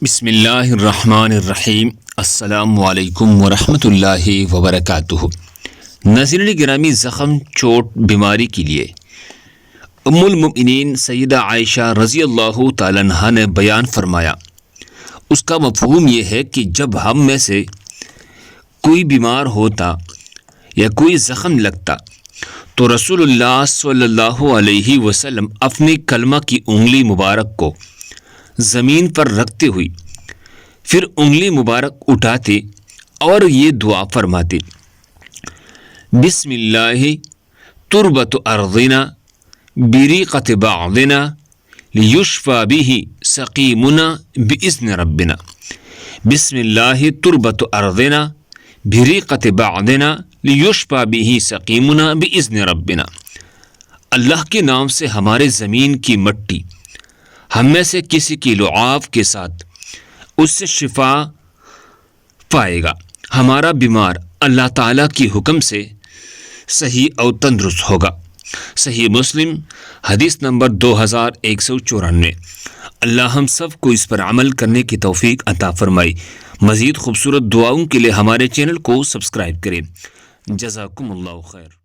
بسم اللہ الرحمن الرحیم۔ السلام علیکم ورحمۃ اللہ وبرکاتہ۔ ناظرین گرامی، زخم، چوٹ، بیماری کے لیے ام المؤمنین سیدہ عائشہ رضی اللہ تعالیٰ عنہا نے بیان فرمایا، اس کا مفہوم یہ ہے کہ جب ہم میں سے کوئی بیمار ہوتا یا کوئی زخم لگتا تو رسول اللہ صلی اللہ علیہ وسلم اپنی کلمہ کی انگلی مبارک کو زمین پر رکھتے ہوئے پھر انگلی مبارک اٹھاتے اور یہ دعا فرماتے: بسم اللہ تربت ارضنا بریقت بعضنا لیشفى به سقیمنا باذن ربنا۔ بسم اللہ تربت ارضنا بریقت بعضنا لیشفى به سقیمنا باذن ربنا۔ اللہ کے نام سے ہمارے زمین کی مٹی ہم میں سے کسی کی لعاب کے ساتھ اس سے شفا پائے گا، ہمارا بیمار اللہ تعالیٰ کی حکم سے صحیح اور تندرست ہوگا۔ صحیح مسلم حدیث نمبر 2194۔ اللہ ہم سب کو اس پر عمل کرنے کی توفیق عطا فرمائی۔ مزید خوبصورت دعاؤں کے لیے ہمارے چینل کو سبسکرائب کریں۔ جزاکم اللہ خیر۔